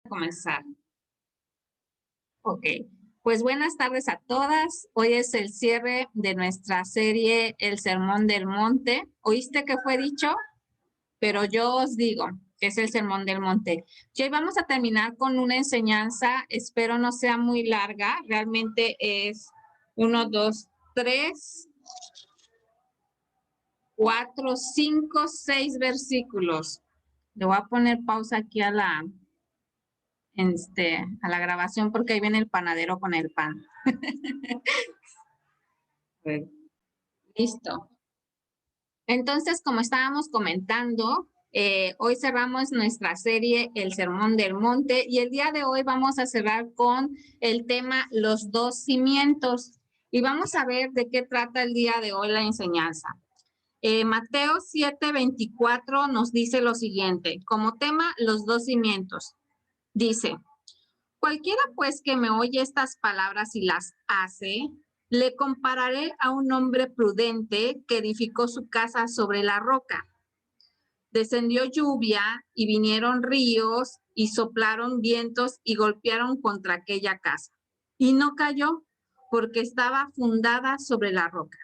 Comenzar. Ok, pues buenas tardes a todas. Hoy es el cierre de nuestra serie El Sermón del Monte. ¿Oíste que fue dicho? Pero yo os digo que es el Sermón del Monte. Y hoy vamos a terminar con una enseñanza, espero no sea muy larga, realmente es 1, 2, 3, 4, 5, 6 versículos. Le voy a poner pausa aquí a la grabación porque ahí viene el panadero con el pan. Listo. Entonces, como estábamos comentando, hoy cerramos nuestra serie El Sermón del Monte y el día de hoy vamos a cerrar con el tema Los dos cimientos y vamos a ver de qué trata el día de hoy la enseñanza. Mateo 7:24 nos dice lo siguiente, como tema Los dos cimientos. Dice, cualquiera pues que me oye estas palabras y las hace, le compararé a un hombre prudente que edificó su casa sobre la roca. Descendió lluvia y vinieron ríos y soplaron vientos y golpearon contra aquella casa. Y no cayó porque estaba fundada sobre la roca.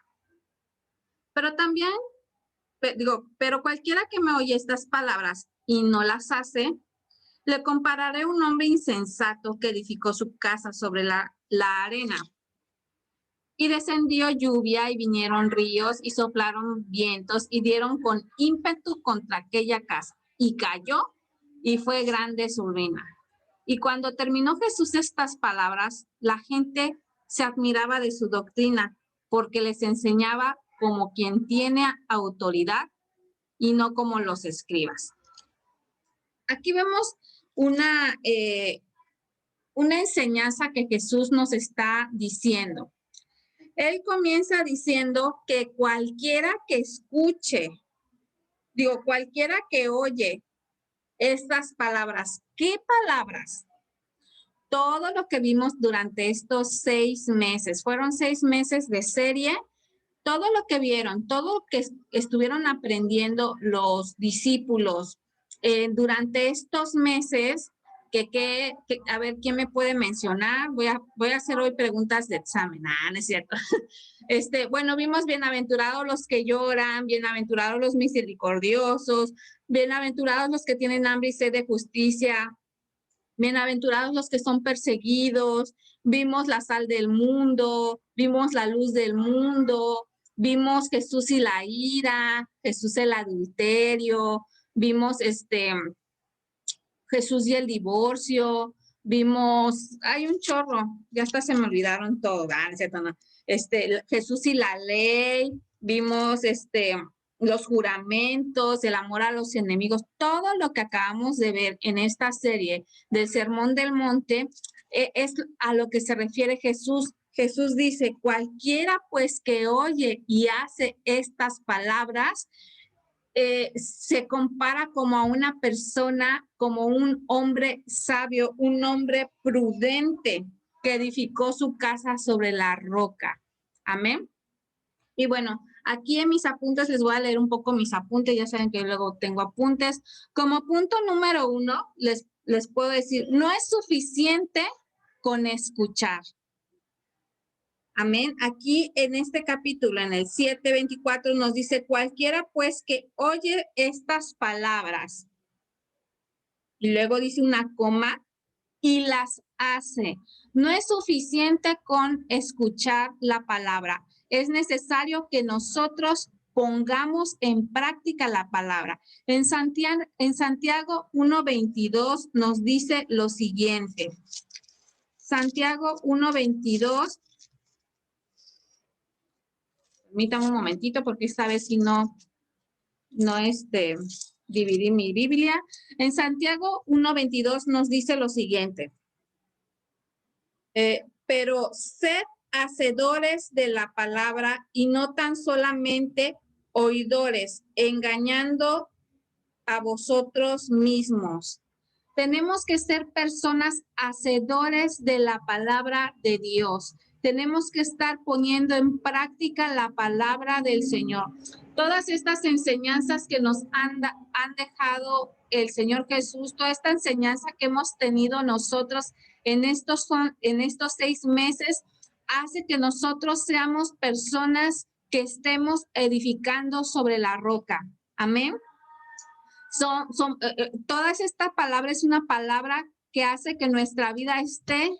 Pero cualquiera que me oye estas palabras y no las hace, le compararé a un hombre insensato que edificó su casa sobre la arena. Y descendió lluvia y vinieron ríos y soplaron vientos y dieron con ímpetu contra aquella casa. Y cayó y fue grande su ruina. Y cuando terminó Jesús estas palabras, la gente se admiraba de su doctrina porque les enseñaba como quien tiene autoridad y no como los escribas. Aquí vemos una enseñanza que Jesús nos está diciendo. Él comienza diciendo que cualquiera que escuche, cualquiera que oye estas palabras, ¿qué palabras? Todo lo que vimos durante estos 6 meses, fueron 6 meses de serie, todo lo que vieron, todo lo que estuvieron aprendiendo los discípulos durante estos meses, a ver, ¿quién me puede mencionar? Voy a hacer hoy preguntas de examen. No es cierto. Bueno, vimos bienaventurados los que lloran, bienaventurados los misericordiosos, bienaventurados los que tienen hambre y sed de justicia, bienaventurados los que son perseguidos, vimos la sal del mundo, vimos la luz del mundo, vimos Jesús y la ira, Jesús el adulterio, vimos Jesús y el divorcio, vimos, hay un chorro, ya hasta se me olvidaron todo, no. Jesús y la ley, vimos los juramentos, el amor a los enemigos, todo lo que acabamos de ver en esta serie del Sermón del Monte es a lo que se refiere Jesús. Jesús dice, cualquiera pues que oye y hace estas palabras, se compara como a una persona, como un hombre sabio, un hombre prudente que edificó su casa sobre la roca. Amén. Y bueno, aquí en mis apuntes les voy a leer un poco mis apuntes, ya saben que luego tengo apuntes. Como punto número 1, les puedo decir, no es suficiente con escuchar. Amén. Aquí en este capítulo, en el 7:24, nos dice, cualquiera pues que oye estas palabras, y luego dice una coma, y las hace. No es suficiente con escuchar la palabra. Es necesario que nosotros pongamos en práctica la palabra. En Santiago 1:22 nos dice lo siguiente. Santiago 1:22. Permítame un momentito porque esta vez si no dividí mi Biblia. En Santiago 1:22 nos dice lo siguiente. Pero sed hacedores de la palabra y no tan solamente oidores, engañando a vosotros mismos. Tenemos que ser personas hacedores de la palabra de Dios. Tenemos que estar poniendo en práctica la palabra del Señor. Todas estas enseñanzas que nos han dejado el Señor Jesús, toda esta enseñanza que hemos tenido nosotros en estos 6 meses, hace que nosotros seamos personas que estemos edificando sobre la roca. Amén. Toda esta palabra es una palabra que hace que nuestra vida esté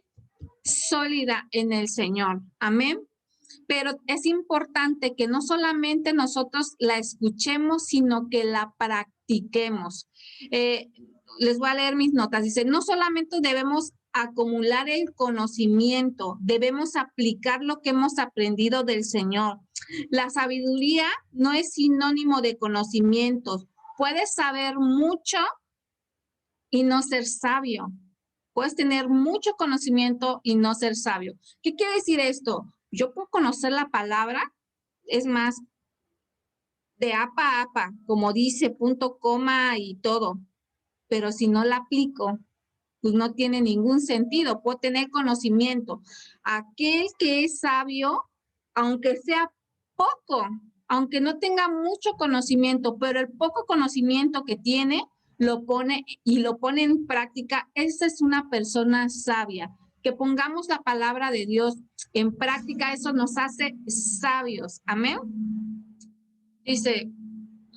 sólida en el Señor. Amén. Pero es importante que no solamente nosotros la escuchemos, sino que la practiquemos. Les voy a leer mis notas. Dice, no solamente debemos acumular el conocimiento, debemos aplicar lo que hemos aprendido del Señor. La sabiduría no es sinónimo de conocimientos. Puedes saber mucho y no ser sabio. Puedes tener mucho conocimiento y no ser sabio. ¿Qué quiere decir esto? Yo puedo conocer la palabra, es más, de apa a apa, como dice, punto, coma y todo. Pero si no la aplico, pues no tiene ningún sentido. Puedo tener conocimiento. Aquel que es sabio, aunque sea poco, aunque no tenga mucho conocimiento, pero el poco conocimiento que tiene, lo pone en práctica. Esa es una persona sabia. Que pongamos la palabra de Dios en práctica, eso nos hace sabios. Amén. Dice,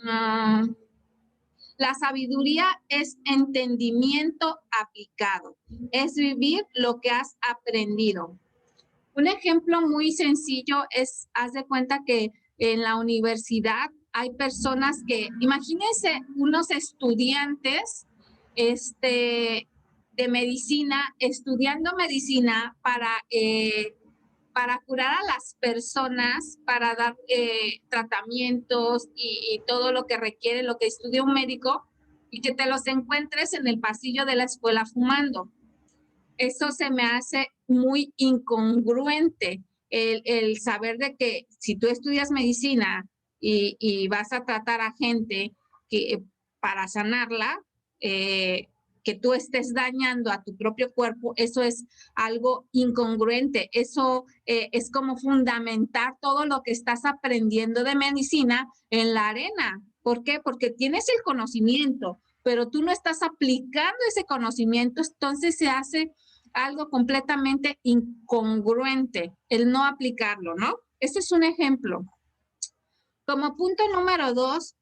la sabiduría es entendimiento aplicado, es vivir lo que has aprendido. Un ejemplo muy sencillo es, haz de cuenta que en la universidad hay personas que, imagínense unos estudiantes de medicina, estudiando medicina para curar a las personas, para dar tratamientos y todo lo que requiere, lo que estudia un médico, y que te los encuentres en el pasillo de la escuela fumando. Eso se me hace muy incongruente, el saber de que si tú estudias medicina y vas a tratar a gente para sanarla, que tú estés dañando a tu propio cuerpo, eso es algo incongruente. Eso es como fundamentar todo lo que estás aprendiendo de medicina en la arena. ¿Por qué? Porque tienes el conocimiento, pero tú no estás aplicando ese conocimiento, entonces se hace algo completamente incongruente el no aplicarlo, ¿no? Este es un ejemplo. Como punto número 2,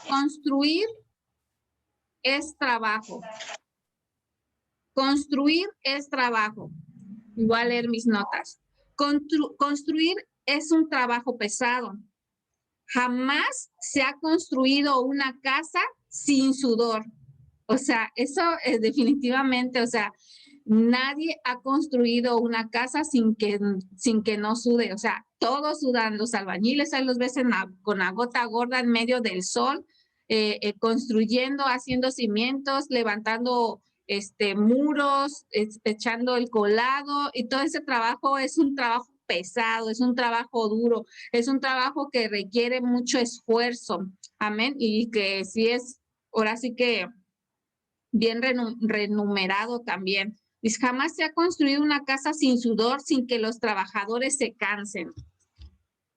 construir es trabajo. Construir es trabajo. Voy a leer mis notas. Construir es un trabajo pesado. Jamás se ha construido una casa sin sudor. O sea, eso es definitivamente, o sea, nadie ha construido una casa sin que no sude. O sea, todos sudan. Los albañiles, ahí los ves con la gota gorda en medio del sol, construyendo, haciendo cimientos, levantando muros, echando el colado, y todo ese trabajo es un trabajo pesado, es un trabajo duro, es un trabajo que requiere mucho esfuerzo. Amén. Y que sí es, ahora sí que bien remunerado también. Dice, jamás se ha construido una casa sin sudor, sin que los trabajadores se cansen.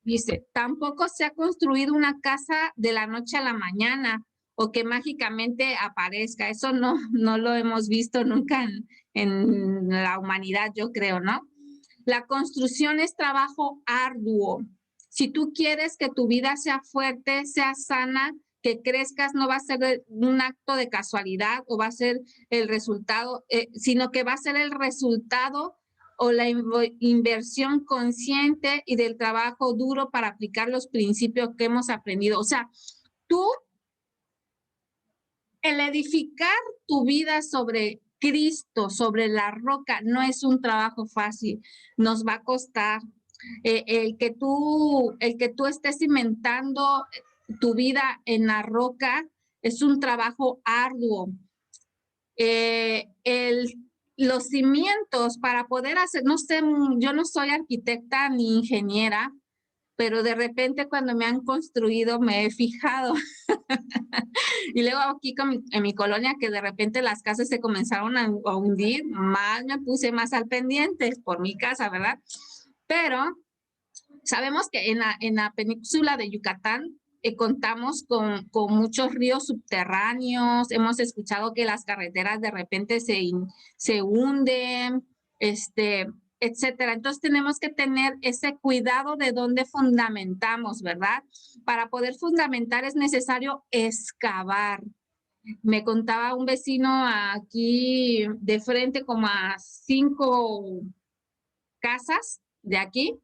Dice, tampoco se ha construido una casa de la noche a la mañana o que mágicamente aparezca. Eso no lo hemos visto nunca en la humanidad, yo creo, ¿no? La construcción es trabajo arduo. Si tú quieres que tu vida sea fuerte, sea sana, que crezcas, no va a ser un acto de casualidad o va a ser el resultado, sino que va a ser el resultado o la inversión consciente y del trabajo duro para aplicar los principios que hemos aprendido. O sea, el edificar tu vida sobre Cristo, sobre la roca, no es un trabajo fácil, nos va a costar. El que tú estés cimentando tu vida en la roca es un trabajo arduo. Los cimientos para poder hacer, no sé, yo no soy arquitecta ni ingeniera, pero de repente cuando me han construido me he fijado. Y luego aquí en mi colonia que de repente las casas se comenzaron a hundir, más me puse más al pendiente por mi casa, ¿verdad? Pero sabemos que en la península de Yucatán contamos con muchos ríos subterráneos, hemos escuchado que las carreteras de repente se hunden, etcétera. Entonces tenemos que tener ese cuidado de dónde fundamentamos, ¿verdad? Para poder fundamentar es necesario excavar. Me contaba un vecino aquí de frente como a 5 casas de aquí,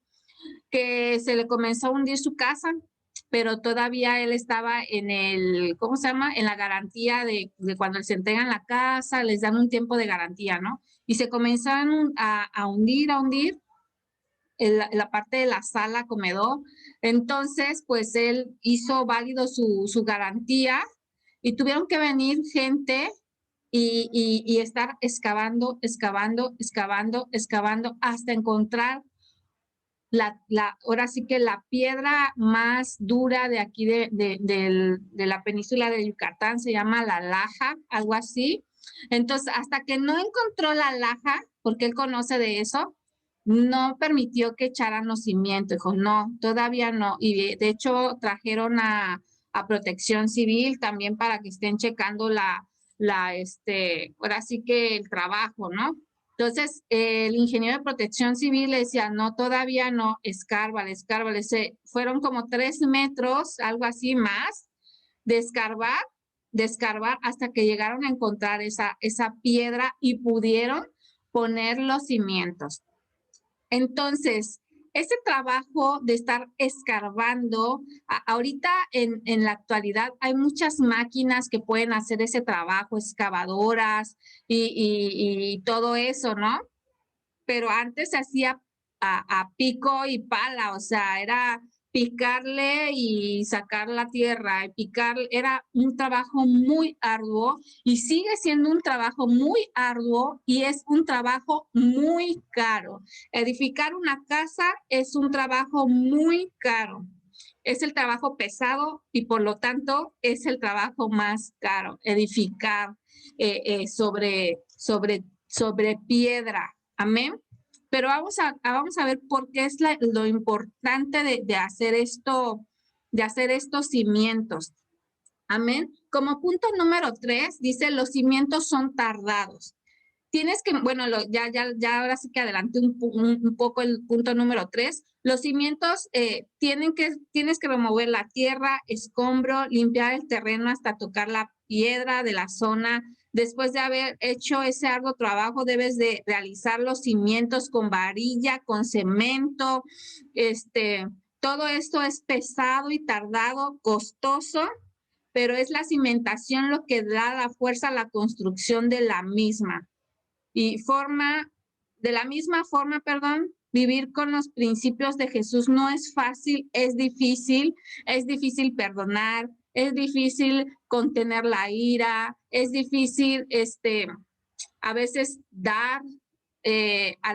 que se le comenzó a hundir su casa, pero todavía él estaba en el, ¿cómo se llama? En la garantía de cuando se entregan la casa, les dan un tiempo de garantía, ¿no? Y se comenzaron a hundir la parte de la sala, comedor. Entonces, pues él hizo válido su garantía y tuvieron que venir gente y estar excavando, excavando, excavando, excavando hasta encontrar ahora sí que la piedra más dura de aquí de la península de Yucatán se llama la laja, algo así. Entonces, hasta que no encontró la laja, porque él conoce de eso, no permitió que echaran los cimientos. Dijo, no, todavía no. Y de hecho trajeron a Protección Civil también para que estén checando ahora sí que el trabajo, ¿no? Entonces, el ingeniero de Protección Civil le decía, no, todavía no, escárbale, escárbale. Fueron como 3 metros, algo así más, de escarbar hasta que llegaron a encontrar esa piedra y pudieron poner los cimientos. Entonces, ese trabajo de estar escarbando, ahorita en la actualidad hay muchas máquinas que pueden hacer ese trabajo, excavadoras y todo eso, ¿no? Pero antes se hacía a pico y pala, o sea, era picarle y sacar la tierra, era un trabajo muy arduo y sigue siendo un trabajo muy arduo y es un trabajo muy caro. Edificar una casa es un trabajo muy caro. Es el trabajo pesado y por lo tanto es el trabajo más caro, edificar sobre piedra. Amén. Pero vamos a ver por qué es lo importante de hacer estos cimientos. Amén. Como punto número 3, dice, los cimientos son tardados. Tienes que, bueno, ya ahora sí que adelanté un poco el punto número 3. Los cimientos tienes que remover la tierra, escombro, limpiar el terreno hasta tocar la piedra de la zona. Después de haber hecho ese arduo trabajo, debes de realizar los cimientos con varilla, con cemento. Todo esto es pesado y tardado, costoso, pero es la cimentación lo que da la fuerza a la construcción de la misma. Y de la misma forma, vivir con los principios de Jesús no es fácil, es difícil perdonar, es difícil contener la ira, es difícil a veces dar a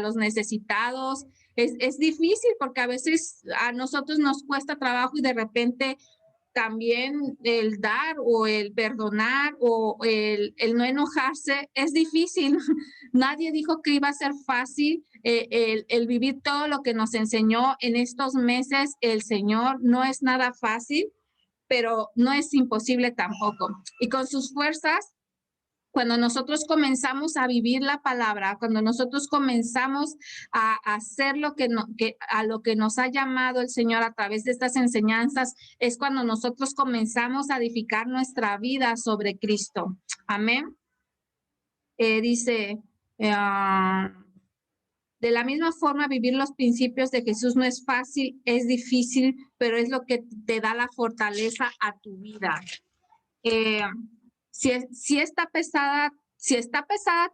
los necesitados. Es difícil porque a veces a nosotros nos cuesta trabajo y de repente también el dar o el perdonar o el no enojarse es difícil. Nadie dijo que iba a ser fácil el vivir todo lo que nos enseñó en estos meses el Señor. No es nada fácil, pero no es imposible tampoco. Y con sus fuerzas, cuando nosotros comenzamos a vivir la palabra, cuando nosotros comenzamos a hacer a lo que nos ha llamado el Señor a través de estas enseñanzas, es cuando nosotros comenzamos a edificar nuestra vida sobre Cristo. Amén. Dice, de la misma forma, vivir los principios de Jesús no es fácil, es difícil, pero es lo que te da la fortaleza a tu vida. Si está pesada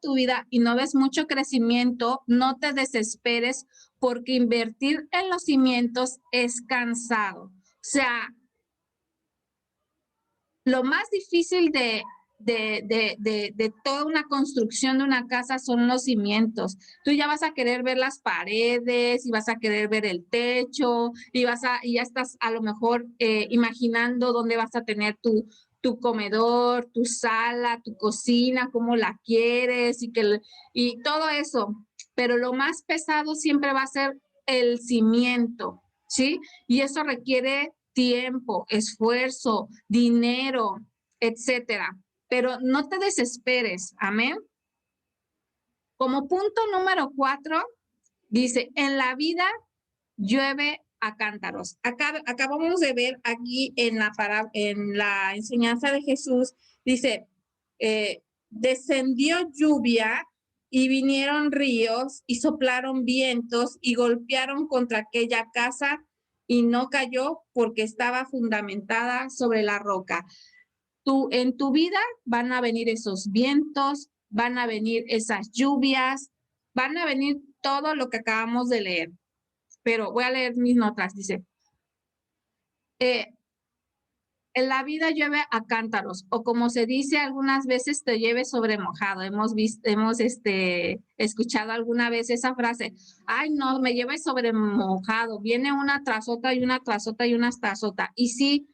tu vida y no ves mucho crecimiento, no te desesperes porque invertir en los cimientos es cansado. O sea, lo más difícil de de toda una construcción de una casa son los cimientos. Tú ya vas a querer ver las paredes y vas a querer ver el techo y ya estás a lo mejor imaginando dónde vas a tener tu comedor, tu sala, tu cocina, cómo la quieres y todo eso. Pero lo más pesado siempre va a ser el cimiento, ¿sí? Y eso requiere tiempo, esfuerzo, dinero, etcétera. Pero no te desesperes, amén. Como punto número 4, dice, en la vida llueve a cántaros. Acabamos de ver aquí en la enseñanza de Jesús, dice, descendió lluvia y vinieron ríos y soplaron vientos y golpearon contra aquella casa y no cayó porque estaba fundamentada sobre la roca. En tu vida van a venir esos vientos, van a venir esas lluvias, van a venir todo lo que acabamos de leer. Pero voy a leer mis notas, dice. En la vida llueve a cántaros, o como se dice algunas veces, te llueve sobre mojado. Hemos escuchado alguna vez esa frase, ay no, me llueve sobre mojado, viene una tras otra y una tras otra y una tras otra. Y sí,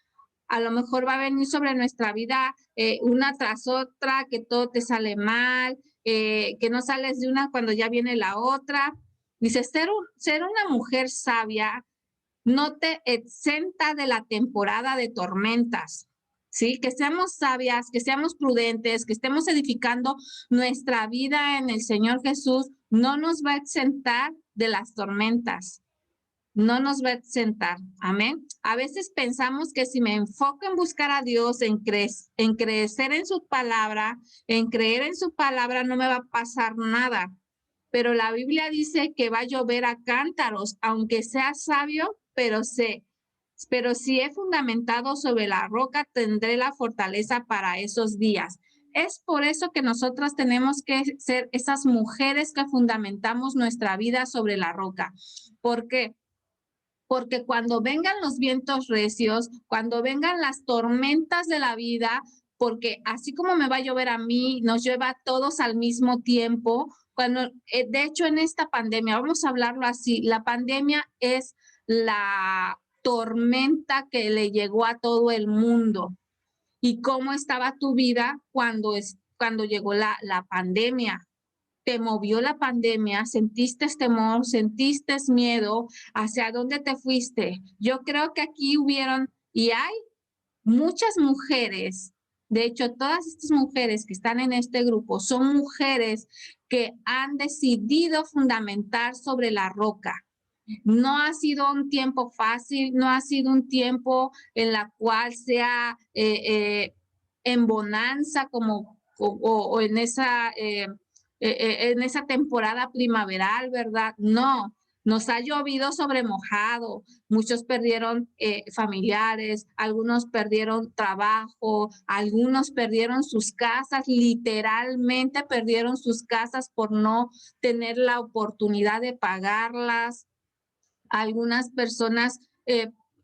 a lo mejor va a venir sobre nuestra vida una tras otra, que todo te sale mal, que no sales de una cuando ya viene la otra. Dice, ser una mujer sabia no te exenta de la temporada de tormentas, ¿sí? Que seamos sabias, que seamos prudentes, que estemos edificando nuestra vida en el Señor Jesús, no nos va a exentar de las tormentas. No nos va a exentar, amén. A veces pensamos que si me enfoco en buscar a Dios, en crecer en su palabra, en creer en su palabra, no me va a pasar nada. Pero la Biblia dice que va a llover a cántaros, aunque sea sabio, pero si he fundamentado sobre la roca, tendré la fortaleza para esos días. Es por eso que nosotras tenemos que ser esas mujeres que fundamentamos nuestra vida sobre la roca. ¿Por qué? Porque cuando vengan los vientos recios, cuando vengan las tormentas de la vida, porque así como me va a llover a mí, nos llueva a todos al mismo tiempo. De hecho, en esta pandemia, vamos a hablarlo así, la pandemia es la tormenta que le llegó a todo el mundo. ¿Y cómo estaba tu vida cuando llegó la pandemia? Te movió la pandemia, sentiste temor, sentiste miedo, ¿hacia dónde te fuiste? Yo creo que aquí hubieron y hay muchas mujeres, de hecho, todas estas mujeres que están en este grupo son mujeres que han decidido fundamentar sobre la roca. No ha sido un tiempo fácil, no ha sido un tiempo en la cual sea en bonanza o en esa temporada primaveral, ¿verdad? No, nos ha llovido sobre mojado, muchos perdieron familiares, algunos perdieron trabajo, algunos perdieron sus casas, literalmente perdieron sus casas por no tener la oportunidad de pagarlas. Algunas personas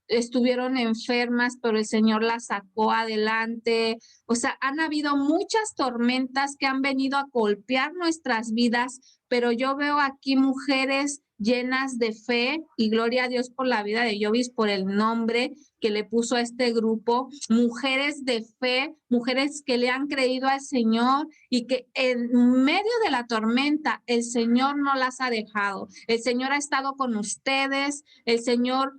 estuvieron enfermas, pero el Señor las sacó adelante. O sea, han habido muchas tormentas que han venido a golpear nuestras vidas, pero yo veo aquí mujeres llenas de fe y gloria a Dios por la vida de Jovis, por el nombre que le puso a este grupo, mujeres de fe, mujeres que le han creído al Señor y que en medio de la tormenta el Señor no las ha dejado. El Señor ha estado con ustedes, el Señor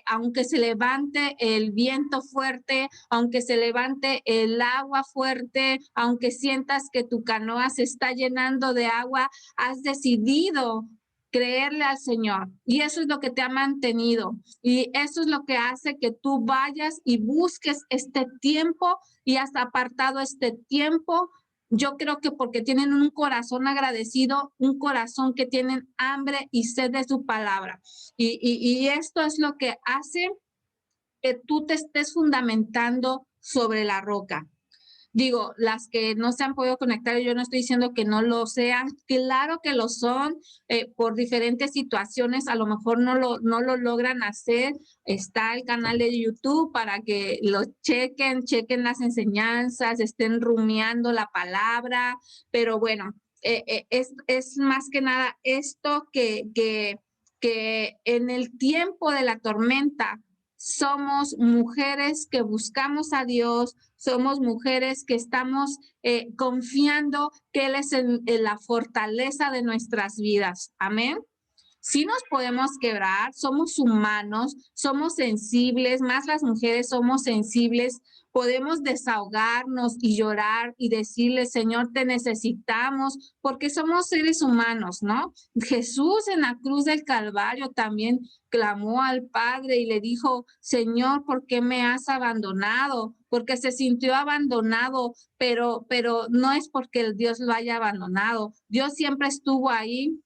aunque se levante el viento fuerte, aunque se levante el agua fuerte, aunque sientas que tu canoa se está llenando de agua, has decidido creerle al Señor y eso es lo que te ha mantenido y eso es lo que hace que tú vayas y busques este tiempo y has apartado este tiempo. Yo creo que porque tienen un corazón agradecido, un corazón que tienen hambre y sed de su palabra y esto es lo que hace que tú te estés fundamentando sobre la roca. Digo, las que no se han podido conectar, yo no estoy diciendo que no lo sean, claro que lo son, por diferentes situaciones, a lo mejor no lo logran hacer. Está el canal de YouTube para que lo chequen las enseñanzas, estén rumiando la palabra, pero bueno, es más que nada esto que en el tiempo de la tormenta somos mujeres que buscamos a Dios, somos mujeres que estamos confiando que Él es en la fortaleza de nuestras vidas. Amén. Sí nos podemos quebrar, somos humanos, somos sensibles, más las mujeres somos sensibles, podemos desahogarnos y llorar y decirle, Señor, te necesitamos, porque somos seres humanos, ¿no? Jesús en la cruz del Calvario también clamó al Padre y le dijo, Señor, ¿por qué me has abandonado? Porque se sintió abandonado, pero no es porque el Dios lo haya abandonado. Dios siempre estuvo ahí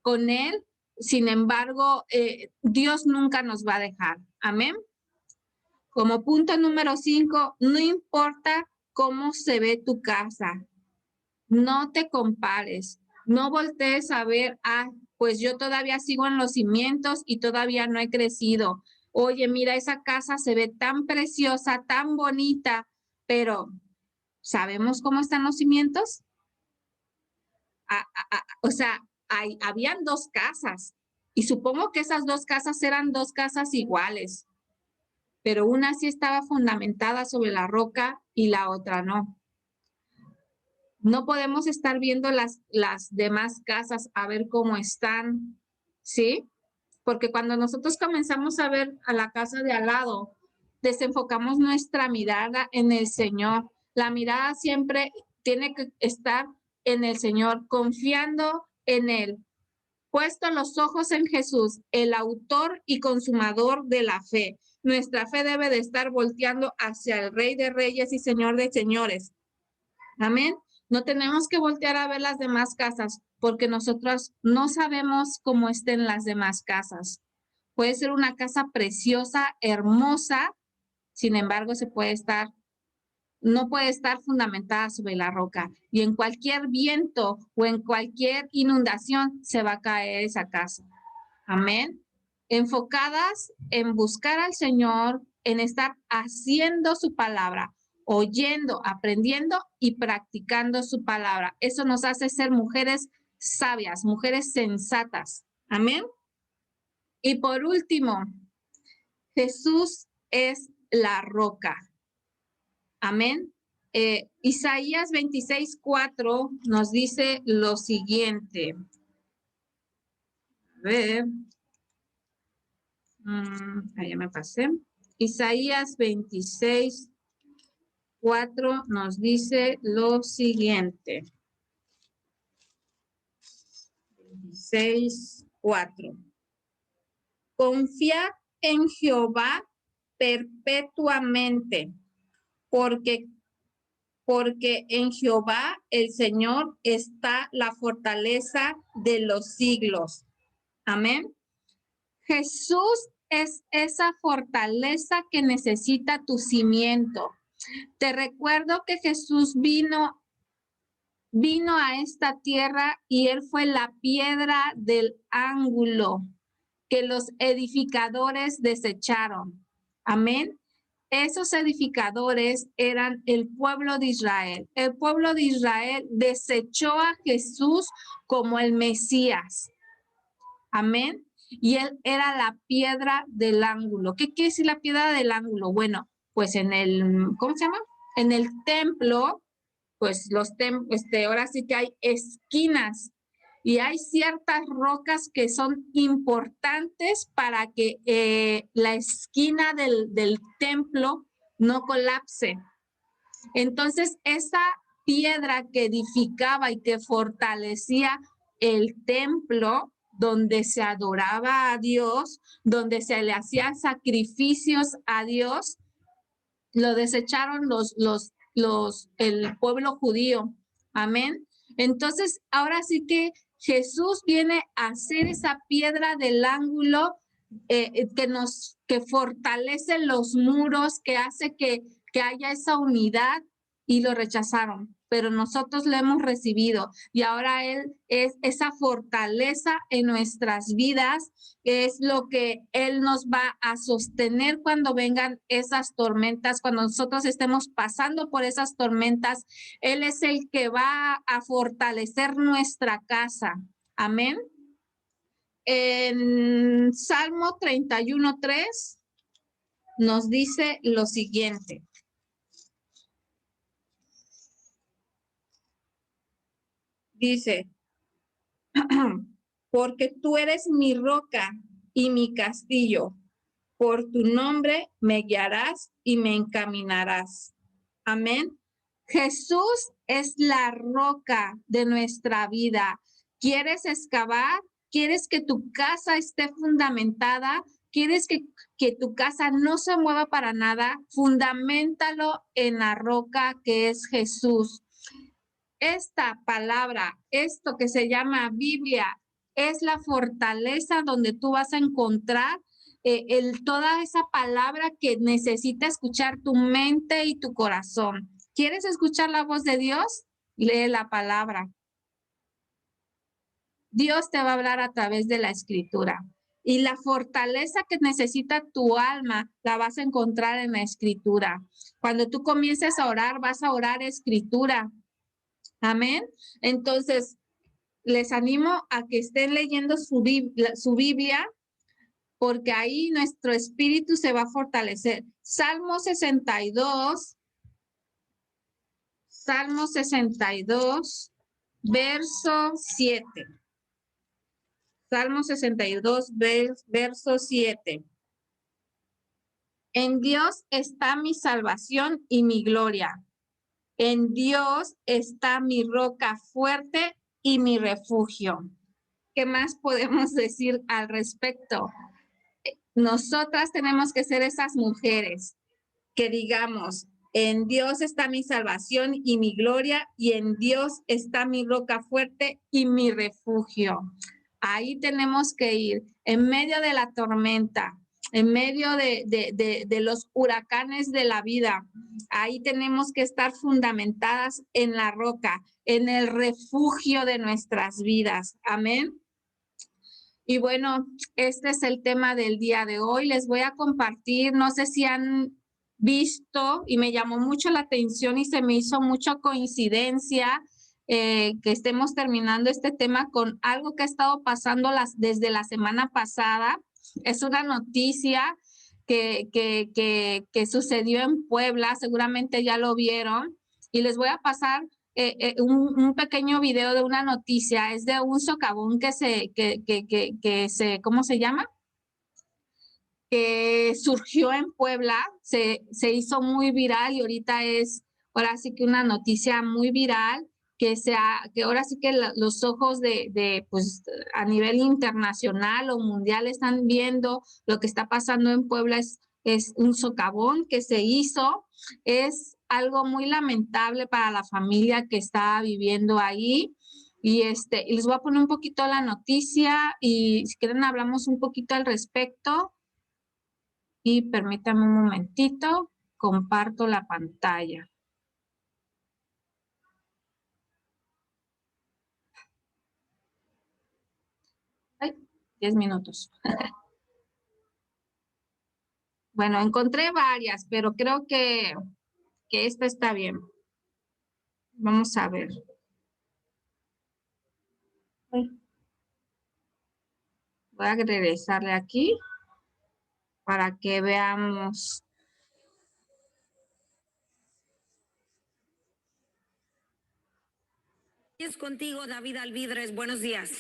con Él. Sin embargo, Dios nunca nos va a dejar. Amén. Como punto número 5, no importa cómo se ve tu casa, no te compares, no voltees a ver, pues yo todavía sigo en los cimientos y todavía no he crecido. Oye, mira, esa casa se ve tan preciosa, tan bonita, pero ¿sabemos cómo están los cimientos? O sea, habían 2 casas y supongo que esas 2 casas eran 2 casas iguales, pero una sí estaba fundamentada sobre la roca y la otra no. No podemos estar viendo las demás casas a ver cómo están, ¿sí? Porque cuando nosotros comenzamos a ver a la casa de al lado, desenfocamos nuestra mirada en el Señor. La mirada siempre tiene que estar en el Señor, confiando en Él. Puesto los ojos en Jesús, el autor y consumador de la fe. Nuestra fe debe de estar volteando hacia el Rey de Reyes y Señor de Señores. Amén. No tenemos que voltear a ver las demás casas porque nosotros no sabemos cómo estén las demás casas. Puede ser una casa preciosa, hermosa, sin embargo, no puede estar fundamentada sobre la roca. Y en cualquier viento o en cualquier inundación se va a caer esa casa. Amén. Enfocadas en buscar al Señor, en estar haciendo su palabra, oyendo, aprendiendo y practicando su palabra. Eso nos hace ser mujeres sabias, mujeres sensatas. Amén. Y por último, Jesús es la roca. Amén. Isaías 26:4 nos dice lo siguiente. A ver. Allá me pasé. Isaías 26:4 nos dice lo siguiente. 26:4. Confiad en Jehová perpetuamente, porque en Jehová el Señor está la fortaleza de los siglos. Amén. Jesús es esa fortaleza que necesita tu cimiento. Te recuerdo que Jesús vino a esta tierra y Él fue la piedra del ángulo que los edificadores desecharon. Amén. Esos edificadores eran el pueblo de Israel. El pueblo de Israel desechó a Jesús como el Mesías. Amén. Y Él era la piedra del ángulo. ¿Qué quiere decir la piedra del ángulo? Bueno, pues en el, ¿cómo se llama? En el templo, pues ahora sí que hay esquinas y hay ciertas rocas que son importantes para que la esquina del templo no colapse. Entonces, esa piedra que edificaba y que fortalecía el templo donde se adoraba a Dios, donde se le hacían sacrificios a Dios, lo desecharon el pueblo judío. Amén. Entonces, ahora sí que Jesús viene a ser esa piedra del ángulo que fortalece los muros, que hace que haya esa unidad y lo rechazaron, pero nosotros lo hemos recibido y ahora Él es esa fortaleza en nuestras vidas, es lo que Él nos va a sostener cuando vengan esas tormentas, cuando nosotros estemos pasando por esas tormentas. Él es el que va a fortalecer nuestra casa. Amén. En Salmo 31:3 nos dice lo siguiente. Dice, porque tú eres mi roca y mi castillo, por tu nombre me guiarás y me encaminarás. Amén. Jesús es la roca de nuestra vida. ¿Quieres excavar? ¿Quieres que tu casa esté fundamentada? ¿Quieres que tu casa no se mueva para nada? Fundamentalo en la roca que es Jesús. Esta palabra, esto que se llama Biblia, es la fortaleza donde tú vas a encontrar toda esa palabra que necesita escuchar tu mente y tu corazón. ¿Quieres escuchar la voz de Dios? Lee la palabra. Dios te va a hablar a través de la escritura. Y la fortaleza que necesita tu alma la vas a encontrar en la escritura. Cuando tú comiences a orar, vas a orar escritura. Amén. Entonces, les animo a que estén leyendo su Biblia, porque ahí nuestro espíritu se va a fortalecer. Salmo 62, verso 7. Salmo 62, verso 7. En Dios está mi salvación y mi gloria. En Dios está mi roca fuerte y mi refugio. ¿Qué más podemos decir al respecto? Nosotras tenemos que ser esas mujeres que digamos, en Dios está mi salvación y mi gloria, y en Dios está mi roca fuerte y mi refugio. Ahí tenemos que ir, en medio de la tormenta, en medio de los huracanes de la vida. Ahí tenemos que estar fundamentadas en la roca, en el refugio de nuestras vidas. Amén. Y bueno, este es el tema del día de hoy. Les voy a compartir, no sé si han visto, y me llamó mucho la atención y se me hizo mucha coincidencia que estemos terminando este tema con algo que ha estado pasando desde la semana pasada. Es una noticia que sucedió en Puebla, seguramente ya lo vieron, y les voy a pasar un pequeño video de una noticia. Es de un socavón que se, ¿cómo se llama? Que surgió en Puebla, se hizo muy viral y ahorita es, ahora sí que una noticia muy viral, que ahora sí que los ojos pues a nivel internacional o mundial están viendo lo que está pasando en Puebla. Es un socavón que se hizo, es algo muy lamentable para la familia que está viviendo ahí. Y les voy a poner un poquito la noticia y si quieren hablamos un poquito al respecto. Y permítame un momentito, comparto la pantalla. Ay, 10 minutos. Bueno, encontré varias, pero creo que esta está bien. Vamos a ver. Voy a regresarle aquí para que veamos. Es contigo, David Alvidres. Buenos días.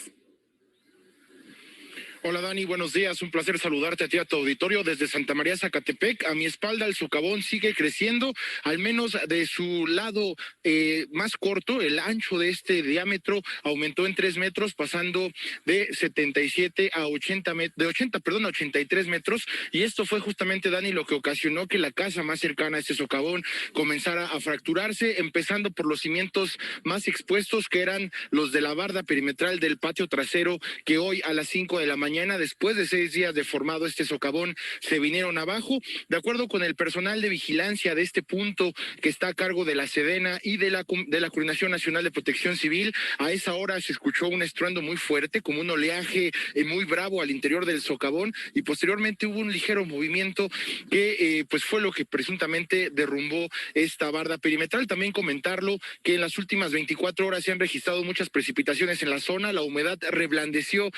Hola Dani, buenos días, un placer saludarte a ti, a tu auditorio desde Santa María, Zacatepec. A mi espalda el socavón sigue creciendo, al menos de su lado más corto, el ancho de este diámetro aumentó en 3 metros, pasando de 77 a 80, de 80, perdón, a 83 metros, y esto fue justamente, Dani, lo que ocasionó que la casa más cercana a este socavón comenzara a fracturarse, empezando por los cimientos más expuestos, que eran los de la barda perimetral del patio trasero, que hoy a las 5 de la mañana mañana, después de 6 días de formado este socavón, se vinieron abajo. De acuerdo con el personal de vigilancia de este punto que está a cargo de la Sedena y de la Coordinación Nacional de Protección Civil, a esa hora se escuchó un estruendo muy fuerte, como un oleaje muy bravo al interior del socavón, y posteriormente hubo un ligero movimiento que pues fue lo que presuntamente derrumbó esta barda perimetral. También comentarlo que en las últimas 24 horas se han registrado muchas precipitaciones en la zona. La humedad reblandeció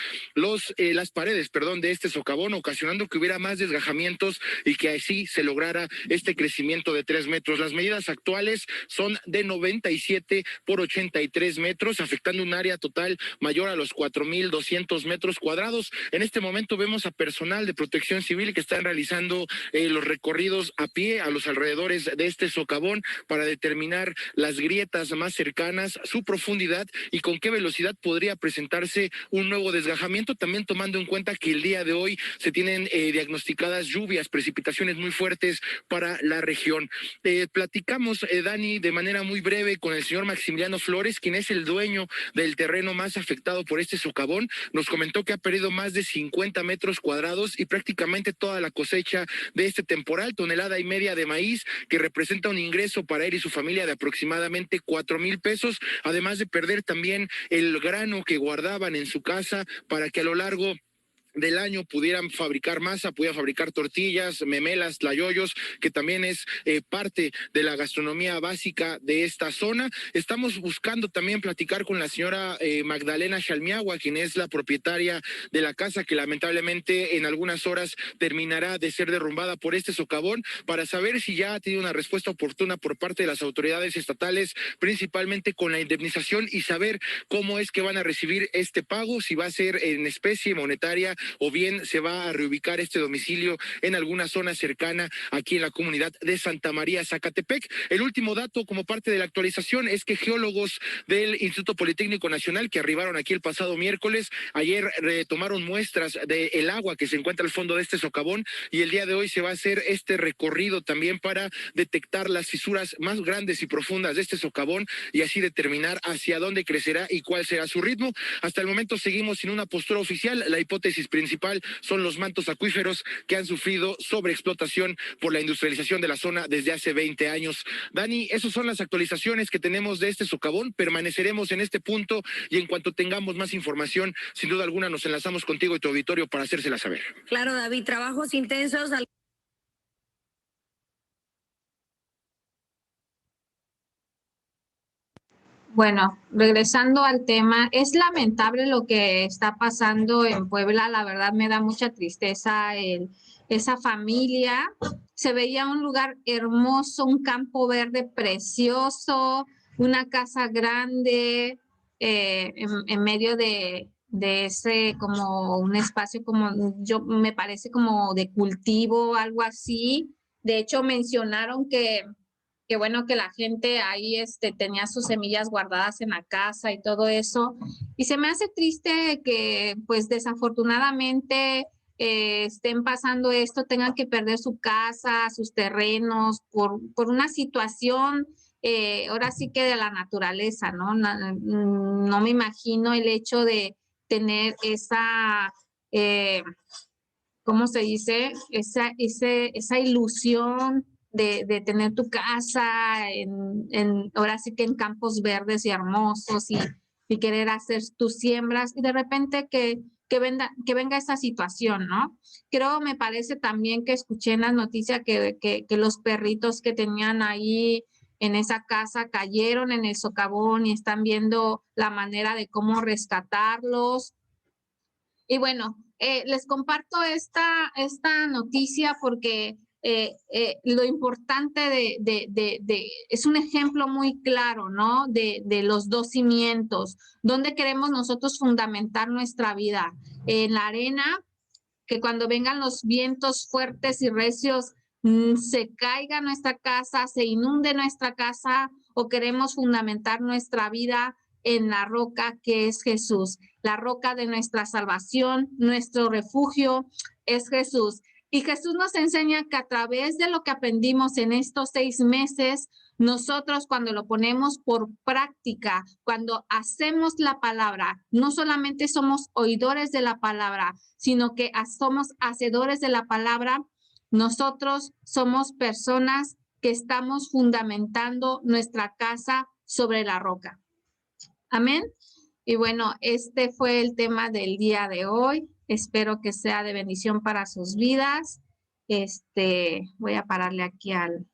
las paredes, de este socavón, ocasionando que hubiera más desgajamientos y que así se lograra este crecimiento de 3 metros. Las medidas actuales son de 97 por 83 metros, afectando un área total mayor a los 4,200 metros cuadrados. En este momento vemos a personal de Protección Civil que están realizando los recorridos a pie a los alrededores de este socavón para determinar las grietas más cercanas, su profundidad y con qué velocidad podría presentarse un nuevo desgajamiento, también tomando en cuenta que el día de hoy se tienen diagnosticadas lluvias, precipitaciones muy fuertes para la región. Platicamos, Dani, de manera muy breve con el señor Maximiliano Flores, quien es el dueño del terreno más afectado por este socavón. Nos comentó que ha perdido más de 50 metros cuadrados y prácticamente toda la cosecha de este temporal, 1,5 toneladas de maíz, que representa un ingreso para él y su familia de aproximadamente 4,000 pesos, además de perder también el grano que guardaban en su casa para que a lo largo del año pudieran fabricar masa, pudieran fabricar tortillas, memelas, tlayoyos, que también es parte de la gastronomía básica de esta zona. Estamos buscando también platicar con la señora Magdalena Shalmiagua, quien es la propietaria de la casa, que lamentablemente en algunas horas terminará de ser derrumbada por este socavón, para saber si ya ha tenido una respuesta oportuna por parte de las autoridades estatales, principalmente con la indemnización, y saber cómo es que van a recibir este pago, si va a ser en especie monetaria o bien se va a reubicar este domicilio en alguna zona cercana aquí en la comunidad de Santa María, Zacatepec. El último dato como parte de la actualización es que geólogos del Instituto Politécnico Nacional, que arribaron aquí el pasado miércoles, ayer tomaron muestras del agua que se encuentra al fondo de este socavón, y el día de hoy se va a hacer este recorrido también para detectar las fisuras más grandes y profundas de este socavón y así determinar hacia dónde crecerá y cuál será su ritmo. Hasta el momento seguimos sin una postura oficial. La hipótesis principal son los mantos acuíferos que han sufrido sobreexplotación por la industrialización de la zona desde hace 20 años. Dani, esas son las actualizaciones que tenemos de este socavón. Permaneceremos en este punto y en cuanto tengamos más información, sin duda alguna nos enlazamos contigo y tu auditorio para hacérsela saber. Claro, David, trabajos intensos. Bueno, regresando al tema, es lamentable lo que está pasando en Puebla. La verdad me da mucha tristeza esa familia. Se veía un lugar hermoso, un campo verde precioso, una casa grande en medio de ese como un espacio como yo me parece como de cultivo, algo así. De hecho mencionaron que bueno, que la gente ahí tenía sus semillas guardadas en la casa y todo eso. Y se me hace triste que pues desafortunadamente estén pasando esto, tengan que perder su casa, sus terrenos por una situación ahora sí que de la naturaleza, ¿no? No me imagino el hecho de tener esa, ¿cómo se dice? Esa ilusión de tener tu casa ahora sí que en campos verdes y hermosos y querer hacer tus siembras y de repente que venga esa situación, ¿no? Me parece también que escuché en las noticias que los perritos que tenían ahí en esa casa cayeron en el socavón y están viendo la manera de cómo rescatarlos. Y bueno, les comparto esta noticia porque lo importante es un ejemplo muy claro, ¿no? De los dos cimientos. ¿Dónde queremos nosotros fundamentar nuestra vida? En la arena, que cuando vengan los vientos fuertes y recios, se caiga nuestra casa, se inunde nuestra casa, o queremos fundamentar nuestra vida en la roca que es Jesús, la roca de nuestra salvación, nuestro refugio es Jesús. Y Jesús nos enseña que a través de lo que aprendimos en estos 6 meses, Nosotros cuando lo ponemos por práctica, cuando hacemos la palabra, no solamente somos oidores de la palabra, sino que somos hacedores de la palabra. Nosotros somos personas que estamos fundamentando nuestra casa sobre la roca. Amén. Y bueno, este fue el tema del día de hoy. Espero que sea de bendición para sus vidas. Voy a pararle aquí al